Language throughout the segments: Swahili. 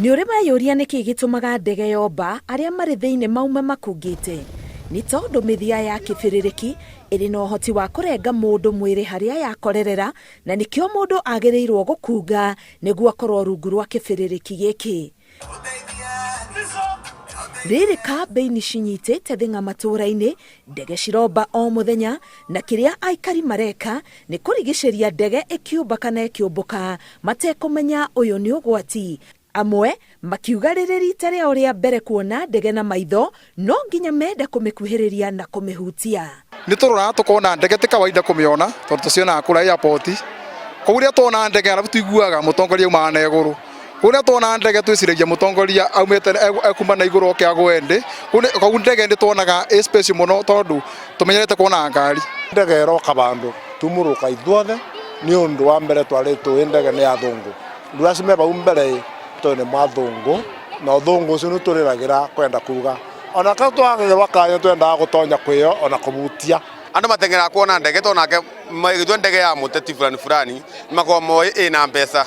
Nĩ ũrĩ weyũria nĩkĩ gĩtũmaga ndege yomba arĩa marĩ thĩinĩ maume makungĩte? Nĩ tondũ mĩthia ya kĩbĩrĩrĩki ĩrĩ na ũhoti wa kũrenga mũndũ mwĩrĩ harĩa yakorerera, na nĩkĩo mũndũ agĩrĩirwo gũkunga nĩguo akorwo rungu rwa kĩbĩrĩrĩki gĩkĩ. Rĩrĩ kambĩini cinyitĩte thĩng'a matũũra-inĩ, ndege ciromba o mũthenya, na kĩrĩa aikari mareka nĩ kũrigicĩria ndege ĩkĩũmba kana ĩkĩũmbũka matekũmenya ũyũ nĩ ũgwati. Amwe makiuga rĩrĩ rita rĩao rĩa mbere kuona ndege na maitho, no nginya mende kũmĩkuhĩrĩria na kũmĩhutia. Nĩ tũroraga tũkona ndege ti kawaida kũmĩona tondũ tũcionaga kũrĩa airport. Kũrĩa tuona ndege arabu tuiguaga mũtongoria umaga na igũrũ. Kũrĩa tuona ndege twĩciragia mũtongoria aumĩte kuma na igũrũ oke agwe ndĩ. Koguo ndege nĩ tuonaga ĩ special mũno tondũ tũmenyerete kuona ngari. Ndege ĩroka bandũ tumũrũka ithuothe nĩ ũndũ wa mbere twarĩtwo ndege nĩ athũngũ. Nduracime bau mbere tone mathungu na uthungu ucio nĩ tũrĩragĩra kwenda kuga ona ka twagĩrwa kanya twendaga gũtonya kwĩyo ona kũbutia. Andũ mateng'era kuona ndege tonake maigithwe ndege ya mũteti fulani makorwo moĩ ĩna mbeca.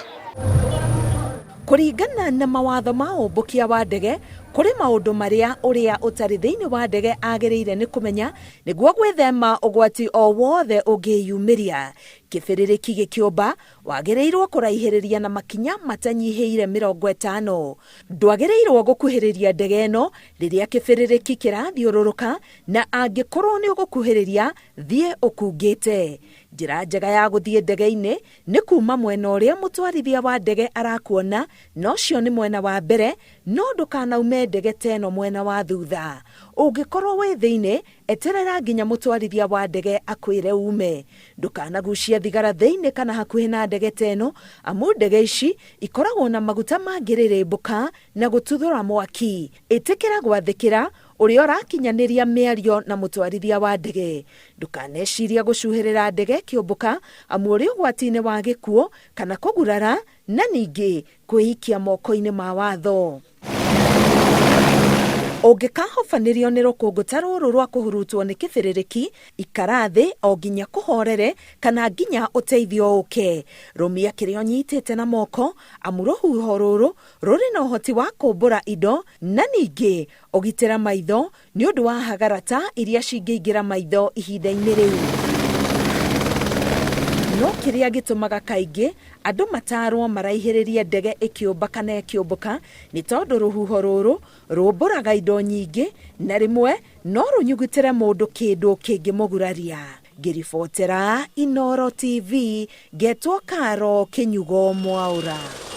Kũringana na mawatho ma ũmbũkia wa ndege, kũrĩ maũndũ marĩa ũrĩa ũtarĩ thĩinĩ wa ndege agĩrĩire nĩ kũmenya nĩguo gwĩthema ũgwati o wothe ũngĩyumĩria. Kĩbĩrĩrĩki gĩkĩũmba wagĩrĩirwo kũraihĩrĩria na makinya matanyihĩire 50. Ndwagĩrĩirwo gũkuhĩrĩria ndege ĩno rĩrĩa kĩbĩrĩrĩki kĩrathiũrũrũka, na angĩkorwo nĩ ũgũkuhĩrĩria thiĩ ũkungĩte. Njĩra njega ya gũthiĩ ndege-inĩ nĩ kuma mwena ũrĩa mũtwarithia wa ndege arakuona, na ũcio nĩ mwena wa mbere, no ndũkanaume ndege teno mwena wa thutha. Ũngĩkorwo wĩ thĩinĩ, eterera nginya mũtwarithia wa ndege akwĩre ume. Ndũkanagucia thigara thĩinĩ kana hakuhĩ na ndege teno, amu ndege ici ikoragwo na maguta mangĩrĩrĩmbũka na gũtuthũra mwaki. Ĩtĩkĩra gwathĩkĩra ũrĩa ũrakinyanĩria mĩario na mũtwarithia wa ndege. Ndũkaneciria gũcuhĩrĩra ndege kĩũmbũka, amu ũrĩ ũgwati-inĩ wa gĩkuũ kana kũgurara, na ningĩ kwĩikia moko-inĩ ma watho. Ũngĩkahobanĩrio nĩ rũkũngũta rũrũ rwa kũhurutwo nĩ kĩbĩrĩrĩki, ikara thĩ o nginya kũhorere kana nginya ũteithio ũke. Rũmia kĩrĩa ũnyitĩte na moko, amu rũhuho rũrũ rũrĩ na ũhoti wa kũmbũra indo, na ningĩ ũgitĩra maitho nĩ ũndũ wa hagarata iria cingĩingĩra maitho ihinda-inĩ rĩu. No kĩrĩa gĩtũmaga kaingĩ andũ matarwo maraihĩrĩrie ndege ĩkĩũmba kana ĩkĩũmbũka nĩ tondũ rũhuho rũrũ rũmbũraga indo nyingĩ, na rĩmwe no rũnyugutĩre mũndũ kĩndũ kĩngĩmũguraria. Ngĩribotera Inooro TV, ngetwo Karo Kĩnyugo Mwaũra.